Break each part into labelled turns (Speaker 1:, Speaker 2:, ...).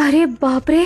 Speaker 1: अरे बाप रे,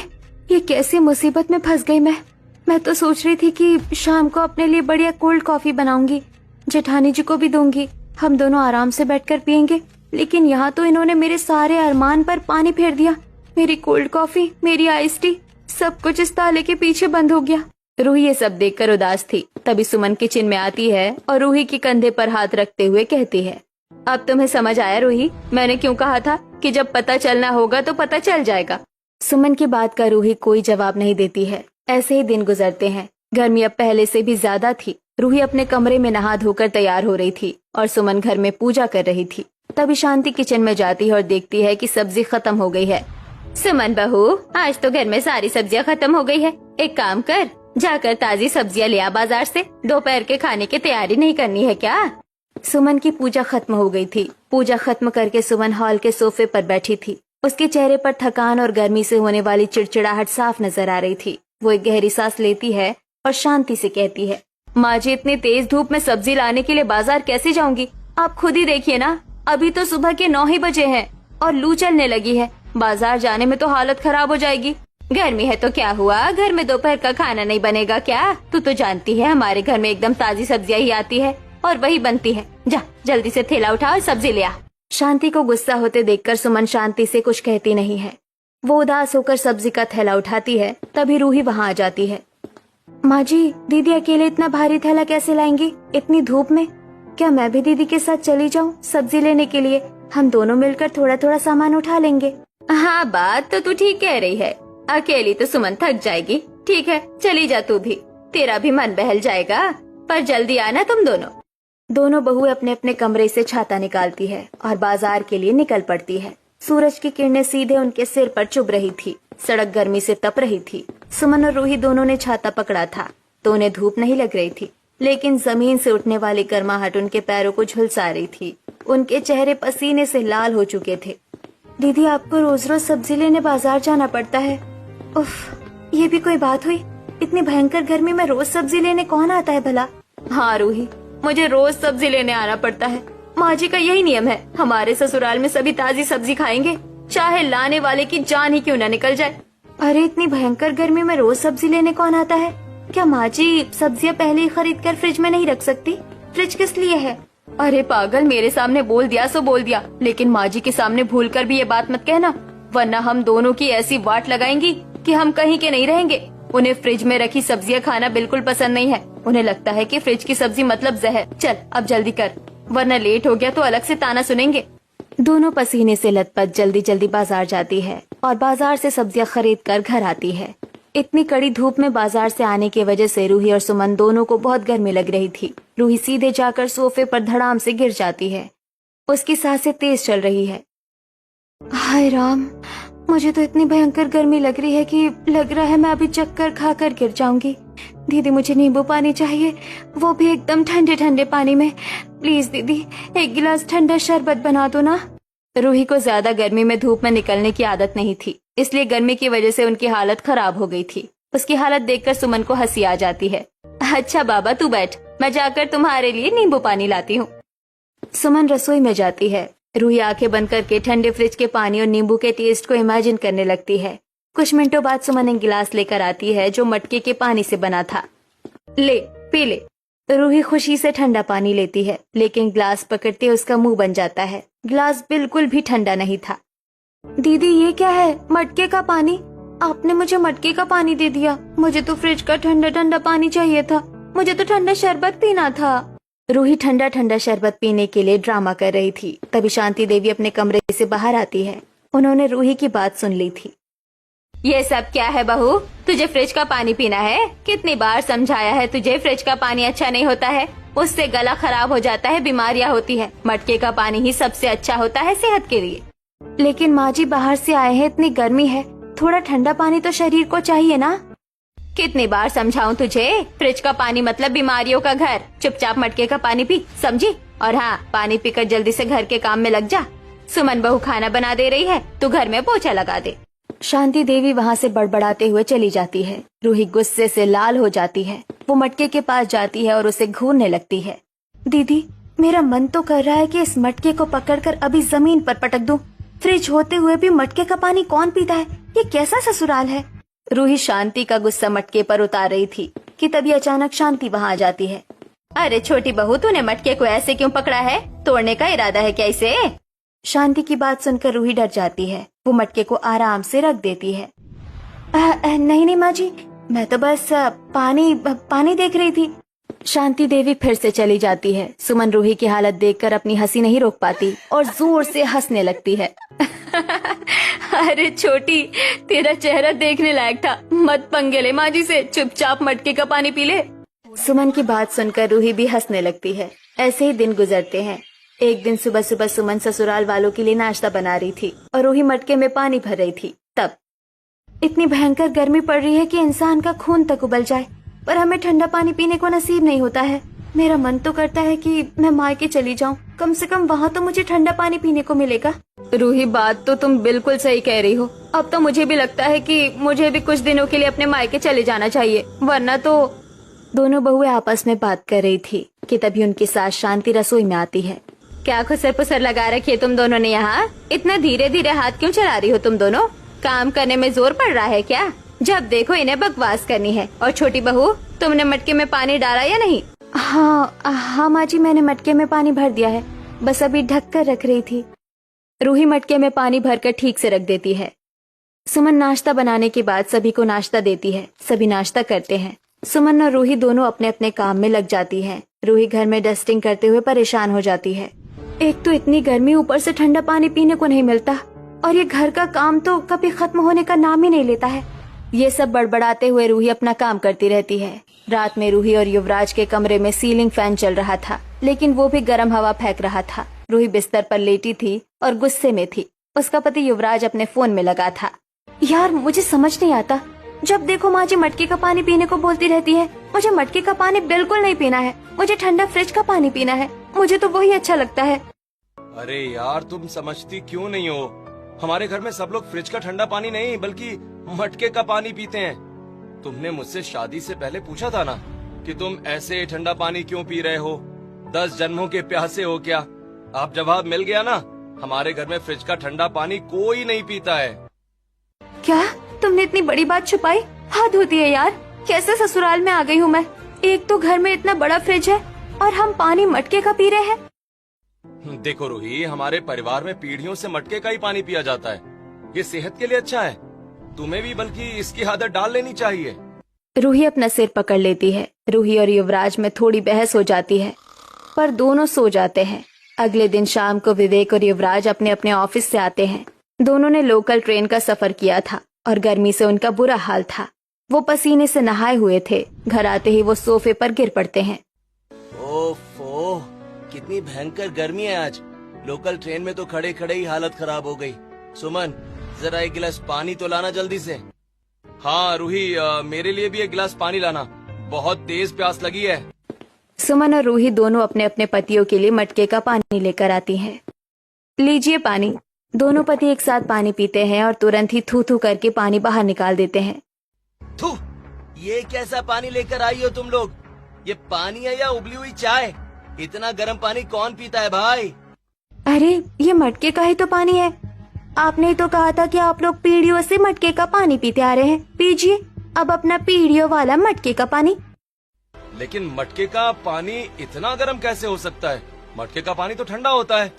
Speaker 1: ये कैसी मुसीबत में फंस गई मैं तो सोच रही थी कि शाम को अपने लिए बढ़िया कोल्ड कॉफी बनाऊंगी, जेठानी जी को भी दूंगी, हम दोनों आराम से बैठकर पियेंगे। लेकिन यहाँ तो इन्होंने मेरे सारे अरमान पर पानी फेर दिया। मेरी कोल्ड कॉफी, मेरी आइस टी, सब कुछ इस ताले के पीछे बंद हो गया। रूही ये सब देखकर उदास थी। तभी सुमन किचन में आती है और रूही के कंधे पर हाथ रखते हुए कहती है, अब तुम्हें समझ आया रूही, मैंने क्यों कहा था कि जब पता चलना होगा तो पता चल जाएगा। सुमन की बात का रूही कोई जवाब नहीं देती है। ऐसे ही दिन गुजरते हैं। गर्मी अब पहले से भी ज्यादा थी। रूही अपने कमरे में नहा धोकर तैयार हो रही थी और सुमन घर में पूजा कर रही थी। तभी शांति किचन में जाती है और देखती है कि सब्जी खत्म हो गई है। सुमन बहू, आज तो घर में सारी सब्जियां खत्म हो गई है। एक काम कर, जाकर ताजी सब्जियां ले आ बाजार से। दोपहर के खाने की तैयारी नहीं करनी है क्या? सुमन की पूजा खत्म हो गई थी। पूजा खत्म करके सुमन हॉल के सोफे पर बैठी थी। उसके चेहरे पर थकान और गर्मी से होने वाली चिड़चिड़ाहट साफ नजर आ रही थी। वो एक गहरी सांस लेती है और शांति से कहती है, माँ जी, इतनी तेज धूप में सब्जी लाने के लिए बाजार कैसे जाऊंगी? आप खुद ही देखिए ना, अभी तो सुबह के 9 ही बजे हैं और लू चलने लगी है। बाजार जाने में तो हालत खराब हो जाएगी। गर्मी है तो क्या हुआ, घर में दोपहर का खाना नहीं बनेगा क्या? तू तो जानती है हमारे घर में एकदम ताजी सब्जियां ही आती है और वही बनती है। जा जल्दी से थैला उठा और सब्जी ले आ। शांति को गुस्सा होते देखकर सुमन शांति से कुछ कहती नहीं है। वो उदास होकर सब्जी का थैला उठाती है। तभी रूही वहाँ आ जाती है। माँ जी, दीदी अकेले इतना भारी थैला कैसे लाएंगी इतनी धूप में? क्या मैं भी दीदी के साथ चली जाऊँ सब्जी लेने के लिए? हम दोनों मिलकर थोड़ा थोड़ा सामान उठा लेंगे। हाँ, बात तो तू ठीक कह रही है। अकेली तो सुमन थक जाएगी। ठीक है, चली जा तू भी, तेरा भी मन बहल जाएगा। पर जल्दी आना तुम दोनों। दोनों बहुएं अपने अपने कमरे से छाता निकालती है और बाजार के लिए निकल पड़ती है। सूरज की किरणें सीधे उनके सिर पर चुभ रही थी। सड़क गर्मी से तप रही थी। सुमन और रूही दोनों ने छाता पकड़ा था तो उन्हें धूप नहीं लग रही थी, लेकिन जमीन से उठने वाली गर्माहट उनके पैरों को झुलसा रही थी। उनके चेहरे पसीने से लाल हो चुके थे। दीदी, आपको रोज रोज सब्जी लेने बाजार जाना पड़ता है। उफ, ये भी कोई बात हुई? इतनी भयंकर गर्मी में रोज सब्जी लेने कौन आता है भला? हाँ रूही, मुझे रोज सब्जी लेने आना पड़ता है। माँ जी का यही नियम है। हमारे ससुराल में सभी ताजी सब्जी खाएंगे, चाहे लाने वाले की जान ही क्यों न निकल जाए। अरे इतनी भयंकर गर्मी में रोज सब्जी लेने कौन आता है? क्या माँ जी सब्जियाँ पहले ही खरीद कर फ्रिज में नहीं रख सकती? फ्रिज किस लिए है? अरे पागल, मेरे सामने बोल दिया सो बोल दिया, लेकिन माँ जी के सामने भूल कर भी ये बात मत कहना, वरना हम दोनों की ऐसी वाट लगाएंगी कि हम कहीं के नहीं रहेंगे। उन्हें फ्रिज में रखी सब्जियां खाना बिल्कुल पसंद नहीं है। उन्हें लगता है कि फ्रिज की सब्जी मतलब जहर। चल अब जल्दी कर, वरना लेट हो गया तो अलग से ताना सुनेंगे। दोनों पसीने से लथपथ जल्दी जल्दी बाजार जाती है और बाजार से सब्जियां खरीद कर घर आती है। इतनी कड़ी धूप में बाजार से आने की वजह से रूही और सुमन दोनों को बहुत गर्मी लग रही थी। रूही सीधे जाकर सोफे पर धड़ाम से गिर जाती है। उसकी सांसें तेज चल रही है। हाय राम, मुझे तो इतनी भयंकर गर्मी लग रही है कि लग रहा है मैं अभी चक्कर खाकर गिर जाऊंगी। दीदी, मुझे नींबू पानी चाहिए, वो भी एकदम ठंडे ठंडे पानी में। प्लीज दीदी, एक गिलास ठंडा शरबत बना दो ना। रूही को ज्यादा गर्मी में धूप में निकलने की आदत नहीं थी, इसलिए गर्मी की वजह से उनकी हालत खराब हो गई थी। उसकी हालत देखकर सुमन को हंसी आ जाती है। अच्छा बाबा, तू बैठ, मैं जाकर तुम्हारे लिए नींबू पानी लाती हूँ। सुमन रसोई में जाती है। रूही आंखें बंद करके ठंडे फ्रिज के पानी और नींबू के टेस्ट को इमेजिन करने लगती है। कुछ मिनटों बाद सुमन एक गिलास लेकर आती है जो मटके के पानी से बना था। ले, पी ले। रूही खुशी से ठंडा पानी लेती है, लेकिन गिलास पकड़ते उसका मुंह बन जाता है। गिलास बिल्कुल भी ठंडा नहीं था। दीदी, ये क्या है? मटके का पानी? आपने मुझे मटके का पानी दे दिया। मुझे तो फ्रिज का ठंडा ठंडा पानी चाहिए था। मुझे तो ठंडा शरबत पीना था। रूही ठंडा ठंडा शरबत पीने के लिए ड्रामा कर रही थी। तभी शांति देवी अपने कमरे से बाहर आती है। उन्होंने रूही की बात सुन ली थी। ये सब क्या है बहू? तुझे फ्रिज का पानी पीना है? कितनी बार समझाया है तुझे, फ्रिज का पानी अच्छा नहीं होता है, उससे गला खराब हो जाता है, बीमारियां होती है। मटके का पानी ही सबसे अच्छा होता है सेहत के लिए। लेकिन माँ जी, बाहर से आए हैं, इतनी गर्मी है, थोड़ा ठंडा पानी तो शरीर को चाहिए ना। कितनी बार समझाऊं तुझे, फ्रिज का पानी मतलब बीमारियों का घर। चुपचाप मटके का पानी पी, समझी? और हाँ, पानी पीकर जल्दी से घर के काम में लग जा। सुमन बहू खाना बना दे रही है, तू घर में पोछा लगा दे। शांति देवी वहाँ से बड़बड़ाते हुए चली जाती है। रूही गुस्से से लाल हो जाती है। वो मटके के पास जाती है और उसे घूरने लगती है। दीदी, मेरा मन तो कर रहा है कि इस मटके को पकड़कर अभी जमीन पर पटक दूं, फ्रिज होते हुए भी मटके का पानी कौन पीता है? ये कैसा ससुराल है? रूही शांति का गुस्सा मटके पर उतार रही थी कि तभी अचानक शांति वहाँ आ जाती है। अरे छोटी बहू, तूने मटके को ऐसे क्यों पकड़ा है? तोड़ने का इरादा है क्या इसे? शांति की बात सुनकर रूही डर जाती है। वो मटके को आराम से रख देती है। नहीं नहीं माँ जी, मैं तो बस पानी देख रही थी। शांति देवी फिर से चली जाती है। सुमन रूही की हालत देखकर अपनी हंसी नहीं रोक पाती और जोर से हंसने लगती है। अरे छोटी, तेरा चेहरा देखने लायक था। मत पंगे ले माँ जी से, चुपचाप मटके का पानी पी ले। सुमन की बात सुनकर रूही भी हंसने लगती है। ऐसे ही दिन गुजरते हैं। एक दिन सुबह सुबह सुमन ससुराल वालों के लिए नाश्ता बना रही थी और रूही मटके में पानी भर रही थी। तब इतनी भयंकर गर्मी पड़ रही है कि इंसान का खून तक उबल जाए, पर हमें ठंडा पानी पीने को नसीब नहीं होता है। मेरा मन तो करता है कि मैं मायके चली जाऊं, कम से कम वहाँ तो मुझे ठंडा पानी पीने को मिलेगा। रूही, बात तो तुम बिल्कुल सही कह रही हो। अब तो मुझे भी लगता है कि मुझे भी कुछ दिनों के लिए अपने मायके चले जाना चाहिए, वरना तो। दोनों बहुएं आपस में बात कर रही थी कि तभी उनकी सास शांति रसोई में आती है। क्या खुसर पुसर लगा रखी है तुम दोनों ने यहाँ? इतना धीरे धीरे हाथ क्यों चला रही हो तुम दोनों? काम करने में जोर पड़ रहा है क्या? जब देखो इन्हें बकवास करनी है। और छोटी बहू, तुमने मटके में पानी डाला या नहीं? हाँ माँ जी, मैंने मटके में पानी भर दिया है, बस अभी ढक कर रख रही थी। रूही मटके में पानी भरकर ठीक से रख देती है। सुमन नाश्ता बनाने के बाद सभी को नाश्ता देती है। सभी नाश्ता करते हैं। सुमन और रूही दोनों अपने अपने काम में लग जाती हैं। रूही घर में डस्टिंग करते हुए परेशान हो जाती है। एक तो इतनी गर्मी, ऊपर से ठंडा पानी पीने को नहीं मिलता, और ये घर का काम तो कभी खत्म होने का नाम ही नहीं लेता है। ये सब बड़बड़ाते हुए रूही अपना काम करती रहती है। रात में रूही और युवराज के कमरे में सीलिंग फैन चल रहा था, लेकिन वो भी गर्म हवा फेंक रहा था। रूही बिस्तर पर लेटी थी और गुस्से में थी। उसका पति युवराज अपने फोन में लगा था। यार, मुझे समझ नहीं आता, जब देखो माँ जी मटके का पानी पीने को बोलती रहती है। मुझे मटके का पानी बिल्कुल नहीं पीना है, मुझे ठंडा फ्रिज का पानी पीना है। मुझे तो वही अच्छा लगता है।
Speaker 2: अरे यार, तुम समझती क्यों नहीं हो? हमारे घर में सब लोग फ्रिज का ठंडा पानी नहीं बल्कि मटके का पानी पीते हैं। तुमने मुझसे शादी से पहले पूछा था ना कि तुम ऐसे ठंडा पानी क्यों पी रहे हो? 10 जन्मों के प्यासे हो क्या? अब जवाब मिल गया ना। हमारे घर में फ्रिज का ठंडा पानी कोई नहीं पीता है।
Speaker 1: क्या तुमने इतनी बड़ी बात छुपाई? हद होती है यार, कैसे ससुराल में आ गई हूँ मैं। एक तो घर में इतना बड़ा फ्रिज है और हम पानी मटके का पी रहे हैं।
Speaker 2: देखो रूही, हमारे परिवार में पीढ़ियों से मटके का ही पानी पिया जाता है। ये सेहत के लिए अच्छा है। तुम्हें भी बल्कि इसकी आदत डाल लेनी चाहिए।
Speaker 1: रूही अपना सिर पकड़ लेती है। रूही और युवराज में थोड़ी बहस हो जाती है, पर दोनों सो जाते हैं। अगले दिन शाम को विवेक और युवराज अपने अपने ऑफिस से आते हैं। दोनों ने लोकल ट्रेन का सफर किया था और गर्मी से उनका बुरा हाल था। वो पसीने से नहाए हुए थे। घर आते ही वो सोफे पर गिर पड़ते हैं।
Speaker 2: ओफो, कितनी भयंकर गर्मी है आज। लोकल ट्रेन में तो खड़े खड़े ही हालत खराब हो गई। सुमन, जरा एक गिलास पानी तो लाना जल्दी से। हाँ रूही, मेरे लिए भी एक गिलास पानी लाना, बहुत तेज प्यास लगी है।
Speaker 1: सुमन और रूही दोनों अपने अपने पतियों के लिए मटके का पानी लेकर आती हैं। लीजिए पानी। दोनों पति एक साथ पानी पीते हैं और तुरंत ही थू थू करके पानी बाहर निकाल देते हैं।
Speaker 2: थू, ये कैसा पानी लेकर आई हो तुम लोग? ये पानी है या उबली हुई चाय? इतना गर्म पानी कौन पीता है भाई?
Speaker 1: अरे, ये मटके का ही तो पानी है। आपने तो कहा था कि आप लोग पीढ़ियों से मटके का पानी पीते आ रहे हैं। पीजिए अब अपना पीढ़ियों वाला मटके का पानी।
Speaker 2: लेकिन मटके का पानी इतना गर्म कैसे हो सकता है? मटके का पानी तो ठंडा होता है।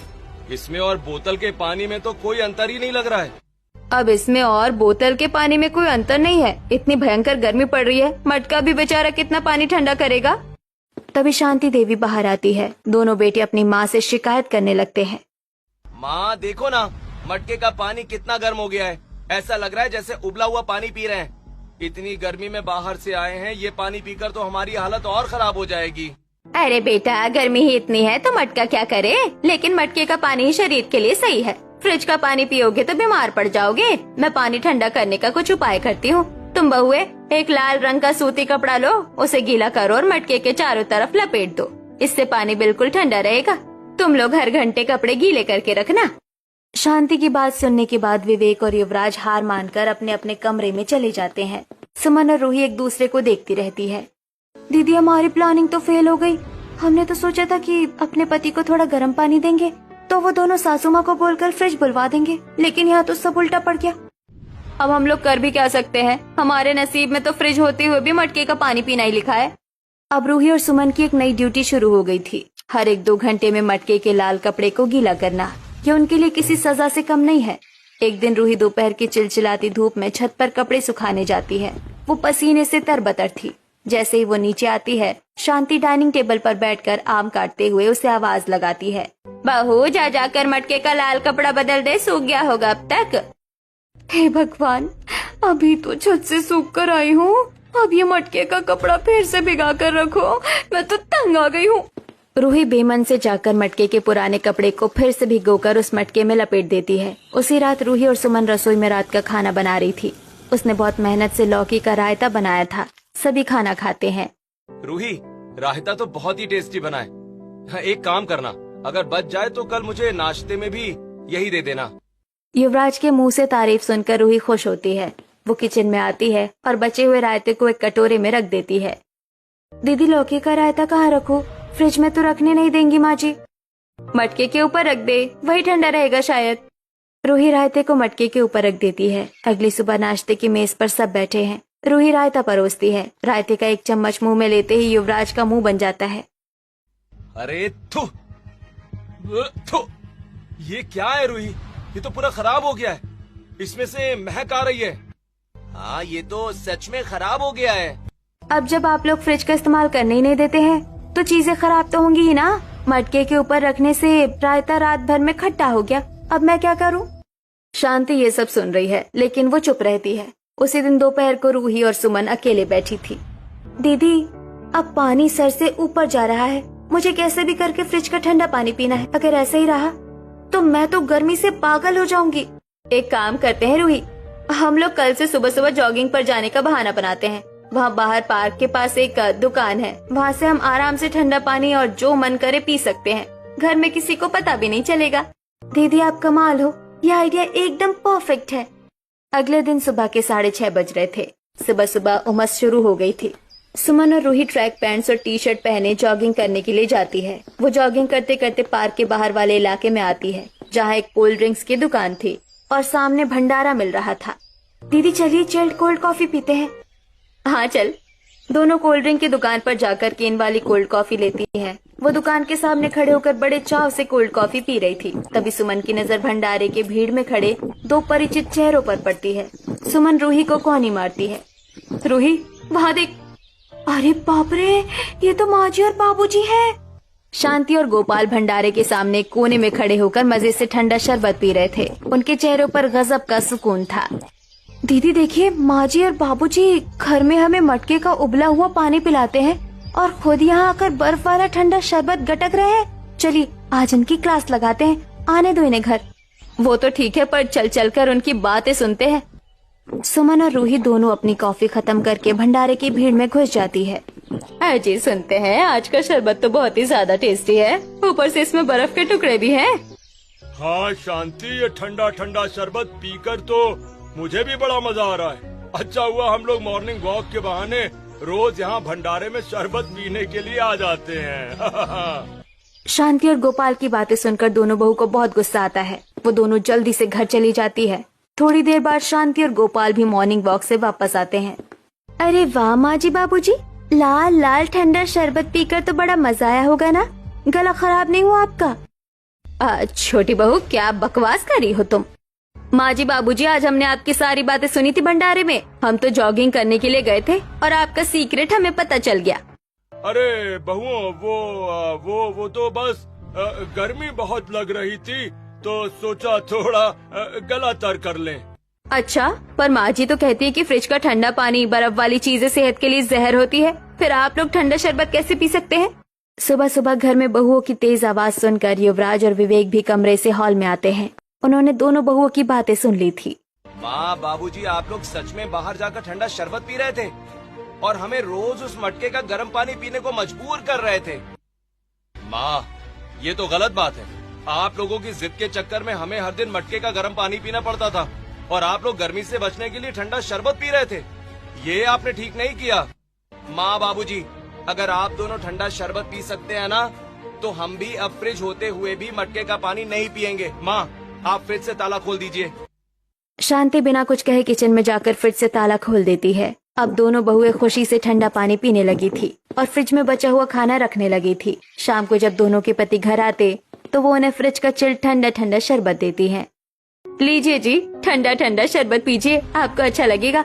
Speaker 2: इसमें और बोतल के पानी में तो कोई अंतर ही नहीं लग रहा है।
Speaker 1: अब इसमें और बोतल के पानी में कोई अंतर नहीं है। इतनी भयंकर गर्मी पड़ रही है, मटका भी बेचारा कितना पानी ठंडा करेगा। तभी शांति देवी बाहर आती है। दोनों बेटे अपनी माँ से शिकायत करने लगते हैं।
Speaker 2: माँ देखो ना, मटके का पानी कितना गर्म हो गया है। ऐसा लग रहा है जैसे उबला हुआ पानी पी रहे हैं। इतनी गर्मी में बाहर से आए हैं, ये पानी पीकर तो हमारी हालत और खराब हो जाएगी।
Speaker 1: अरे बेटा, गर्मी ही इतनी है तो मटका क्या करे? लेकिन मटके का पानी ही शरीर के लिए सही है। फ्रिज का पानी पियोगे तो बीमार पड़ जाओगे। मैं पानी ठंडा करने का कुछ उपाय करती हूँ। तुम बहुए, एक लाल रंग का सूती कपड़ा लो, उसे गीला करो और मटके के चारों तरफ लपेट दो। इससे पानी बिल्कुल ठंडा रहेगा। तुम लोग हर घंटे कपड़े गीले करके रखना। शांति की बात सुनने के बाद विवेक और युवराज हार मानकर अपने अपने कमरे में चले जाते हैं। सुमन और रूही एक दूसरे को देखती रहती है। दीदी, हमारी प्लानिंग तो फेल हो गई। हमने तो सोचा था कि अपने पति को थोड़ा गर्म पानी देंगे, तो वो दोनों सासू माँ को बोलकर फ्रिज बुलवा देंगे, लेकिन यहाँ तो सब उल्टा पड़ गया। अब हम लोग कर भी क्या सकते हैं, हमारे नसीब में तो फ्रिज होते हुए भी मटके का पानी पीना ही लिखा है। अब रूही और सुमन की एक नई ड्यूटी शुरू हो गई थी। हर 1-2 घंटे में मटके के लाल कपड़े को गीला करना, ये उनके लिए किसी सजा से कम नहीं है। एक दिन रूही दोपहर की चिलचिलाती धूप में छत पर कपड़े सुखाने जाती है। वो पसीने से तरबतर थी। जैसे ही वो नीचे आती है, शांति डाइनिंग टेबल पर बैठकर आम काटते हुए उसे आवाज लगाती है, बहू जा जाकर मटके का लाल कपड़ा बदल दे, सूख गया होगा अब तक। हे भगवान, अभी तो छत से सूख कर आई हूँ, अब ये मटके का कपड़ा फिर से भिगा कर रखो, मैं तो तंग आ गई हूँ। रूही बेमन से जाकर मटके के पुराने कपड़े को फिर से भिगोकर उस मटके में लपेट देती है। उसी रात रूही और सुमन रसोई में रात का खाना बना रही थी। उसने बहुत मेहनत से लौकी का रायता बनाया था। सभी खाना खाते हैं।
Speaker 2: रूही, रायता तो बहुत ही टेस्टी बना है। हाँ, एक काम करना, अगर बच जाए तो कल मुझे नाश्ते में भी यही दे देना।
Speaker 1: युवराज के मुंह से तारीफ सुनकर रूही खुश होती है। वो किचन में आती है और बचे हुए रायते को एक कटोरे में रख देती है। दीदी, लौकी का रायता कहाँ रखूं? फ्रिज में तो रखने नहीं देंगी माँ जी। मटके के ऊपर रख दे, वही ठंडा रहेगा शायद। रूही रायते को मटके के ऊपर रख देती है। अगली सुबह नाश्ते की मेज पर सब बैठे हैं। रूही रायता परोसती है। रायते का एक चम्मच मुंह में लेते ही युवराज का मुंह बन जाता है।
Speaker 2: अरे थू, थू, ये क्या है रूही? ये तो पूरा खराब हो गया है, इसमें से महक आ रही है। हाँ, ये तो सच में खराब हो गया है।
Speaker 1: अब जब आप लोग फ्रिज का इस्तेमाल करने ही नहीं देते हैं तो चीजें खराब तो होंगी ही ना। मटके के ऊपर रखने से रायता रात भर में खट्टा हो गया, अब मैं क्या करूं? शांति ये सब सुन रही है, लेकिन वो चुप रहती है। उसी दिन दोपहर को रूही और सुमन अकेले बैठी थी। दीदी, अब पानी सर से ऊपर जा रहा है, मुझे कैसे भी करके फ्रिज का ठंडा पानी पीना है। अगर ऐसा ही रहा तो मैं तो गर्मी से पागल हो जाऊंगी। एक काम करते हैं रूही, हम लोग कल से सुबह सुबह जॉगिंग पर जाने का बहाना बनाते हैं। वहाँ बाहर पार्क के पास एक दुकान है, वहाँ से हम आराम से ठंडा पानी और जो मन करे पी सकते हैं। घर में किसी को पता भी नहीं चलेगा। दीदी, आप कमाल हो, ये आइडिया एकदम परफेक्ट है। अगले दिन सुबह के 6:30 बज रहे थे। सुबह सुबह उमस शुरू हो गई थी। सुमन और रूही ट्रैक पैंट्स और टी शर्ट पहने जॉगिंग करने के लिए जाती है। वो जॉगिंग करते करते पार्क के बाहर वाले इलाके में आती है, जहाँ एक कोल्ड ड्रिंक्स की दुकान थी और सामने भंडारा मिल रहा था। दीदी, चलिए चिल्ड कोल्ड कॉफी पीते हैं। हाँ चल। दोनों कोल्ड ड्रिंक की दुकान पर जाकर केन वाली कोल्ड कॉफी लेती हैं। वो दुकान के सामने खड़े होकर बड़े चाव से कोल्ड कॉफी पी रही थी। तभी सुमन की नजर भंडारे के भीड़ में खड़े 2 परिचित चेहरों पर पड़ती है। सुमन रूही को कौनी मारती है। रूही, वहाँ देख। अरे बाप रे, ये तो माँ जी और बाबूजी हैं। शांति और गोपाल भंडारे के सामने कोने में खड़े होकर मजे से ठंडा शरबत पी रहे थे। उनके चेहरों पर गजब का सुकून था। दीदी देखिए, माँ जी और बाबूजी घर में हमें मटके का उबला हुआ पानी पिलाते हैं और खुद यहाँ आकर बर्फ वाला ठंडा शरबत गटक रहे हैं। चलिए आज इनकी क्लास लगाते हैं, आने दो इन्हें घर। वो तो ठीक है, पर चल चल कर उनकी बातें सुनते हैं। सुमन और रूही दोनों अपनी कॉफी खत्म करके भंडारे की भीड़ में घुस जाती है। अजी सुनते हैं, आज का शरबत तो बहुत ही ज्यादा टेस्टी है, ऊपर से इसमें बर्फ के टुकड़े भी हैं।
Speaker 2: हाँ शांति, ये ठंडा ठंडा शरबत पीकर तो मुझे भी बड़ा मजा आ रहा है। अच्छा हुआ हम लोग मॉर्निंग वॉक के बहाने रोज यहाँ भंडारे में शरबत पीने के लिए आ जाते हैं।
Speaker 1: शांति और गोपाल की बातें सुनकर दोनों बहू को बहुत गुस्सा आता है। वो दोनों जल्दी से घर चली जाती है। थोड़ी देर बाद शांति और गोपाल भी मॉर्निंग वॉक से वापस आते हैं। अरे वाह माँ जी बाबूजी, लाल लाल ठंडा शरबत पीकर तो बड़ा मजा आया होगा ना? गला खराब नहीं हुआ आपका? छोटी बहू, क्या बकवास कर रही हो तुम? माँ जी बाबूजी, आज हमने आपकी सारी बातें सुनी थी भंडारे में। हम तो जॉगिंग करने के लिए गए थे और आपका सीक्रेट हमें पता चल गया।
Speaker 2: अरे बहुओं, वो तो बस गर्मी बहुत लग रही थी तो सोचा थोड़ा गला तर कर लें।
Speaker 1: अच्छा, पर माँ जी तो कहती है कि फ्रिज का ठंडा पानी, बर्फ वाली चीजें सेहत के लिए जहर होती है, फिर आप लोग ठंडा शरबत कैसे पी सकते हैं? सुबह सुबह घर में बहुओं की तेज आवाज सुनकर युवराज और विवेक भी कमरे से हॉल में आते हैं। उन्होंने दोनों बहुओं की बातें सुन ली थी।
Speaker 2: माँ बाबूजी, आप लोग सच में बाहर जाकर ठंडा शरबत पी रहे थे और हमें रोज उस मटके का गर्म पानी पीने को मजबूर कर रहे थे। माँ, ये तो गलत बात है। आप लोगों की जिद के चक्कर में हमें हर दिन मटके का गर्म पानी पीना पड़ता था और आप लोग गर्मी से बचने के लिए ठंडा शरबत पी रहे थे। ये आपने ठीक नहीं किया। माँ बाबूजी, अगर आप दोनों ठंडा शरबत पी सकते हैं ना, तो हम भी अब फ्रिज होते हुए भी मटके का पानी नहीं पिएंगे। माँ, आप फ्रिज से ताला खोल दीजिए।
Speaker 1: शांति बिना कुछ कहे किचन में जाकर फ्रिज से ताला खोल देती है। अब दोनों बहुएं खुशी से ठंडा पानी पीने लगी थी और फ्रिज में बचा हुआ खाना रखने लगी थी। शाम को जब दोनों के पति घर आते तो वो उन्हें फ्रिज का चिल्ड ठंडा ठंडा शरबत देती है। लीजिए जी, ठंडा ठंडा शरबत पीजिए, आपको अच्छा लगेगा।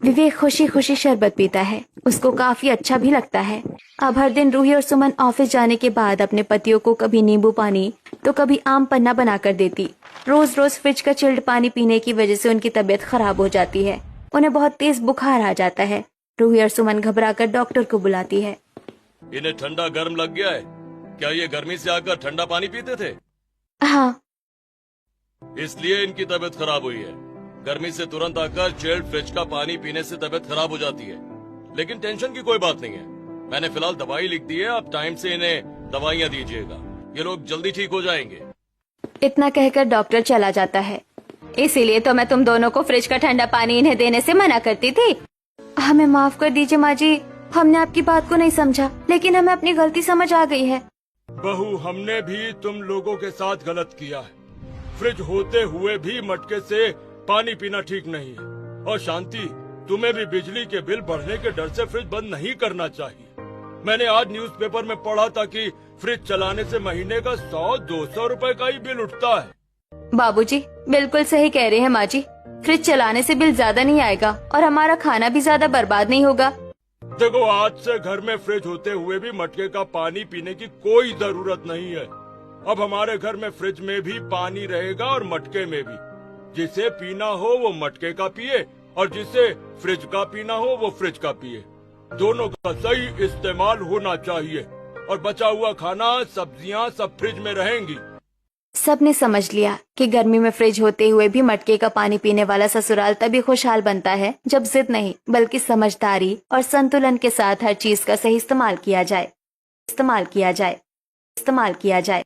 Speaker 1: विवेक खुशी खुशी शरबत पीता है, उसको काफी अच्छा भी लगता है। अब हर दिन रूही और सुमन ऑफिस जाने के बाद अपने पतियों को कभी नींबू पानी तो कभी आम पन्ना बना कर देती। रोज रोज फ्रिज का चिल्ड पानी पीने की वजह से उनकी तबीयत खराब हो जाती है। उन्हें बहुत तेज बुखार आ जाता है। रूही और सुमन घबराकर डॉक्टर को बुलाती है।
Speaker 2: इन्हें ठंडा गर्म लग गया है। क्या ये गर्मी से आकर ठंडा पानी पीते थे?
Speaker 1: हाँ,
Speaker 2: इसलिए इनकी तबीयत खराब हुई है। गर्मी से तुरंत आकर चिल्ड फ्रिज का पानी पीने से तबीयत खराब हो जाती है। लेकिन टेंशन की कोई बात नहीं है। मैंने फिलहाल दवाई लिख दी है, आप टाइम से इन्हें दवाइयाँ दीजिएगा। ये लोग जल्दी ठीक हो जाएंगे।
Speaker 1: इतना कहकर डॉक्टर चला जाता है। इसीलिए तो मैं तुम दोनों को फ्रिज का ठंडा पानी इन्हें देने से मना करती थी। हमें माफ कर दीजिए माँ जी, हमने आपकी बात को नहीं समझा, लेकिन हमें अपनी गलती समझ आ गई है।
Speaker 2: बहू, हमने भी तुम लोगों के साथ गलत किया है। फ्रिज होते हुए भी मटके से पानी पीना ठीक नहीं है। और शांति, तुम्हें भी बिजली के बिल बढ़ने के डर से फ्रिज बंद नहीं करना चाहिए। मैंने आज न्यूज़पेपर में पढ़ा था कि फ्रिज चलाने से महीने का 100-200 रुपए का ही बिल उठता है।
Speaker 1: बाबूजी बिल्कुल सही कह रहे हैं माँ जी। फ्रिज चलाने से बिल ज्यादा नहीं आएगा और हमारा खाना भी ज्यादा बर्बाद नहीं होगा।
Speaker 2: देखो, आज से घर में फ्रिज होते हुए भी मटके का पानी पीने की कोई जरूरत नहीं है। अब हमारे घर में फ्रिज में भी पानी रहेगा और मटके में भी। जिसे पीना हो वो मटके का पिए और जिसे फ्रिज का पीना हो वो फ्रिज का पिए। दोनों का सही इस्तेमाल होना चाहिए और बचा हुआ खाना, सब्जियां सब फ्रिज में रहेंगी।
Speaker 1: सबने समझ लिया कि गर्मी में फ्रिज होते हुए भी मटके का पानी पीने वाला ससुराल तभी खुशहाल बनता है जब जिद नहीं बल्कि समझदारी और संतुलन के साथ हर चीज का सही इस्तेमाल किया जाए।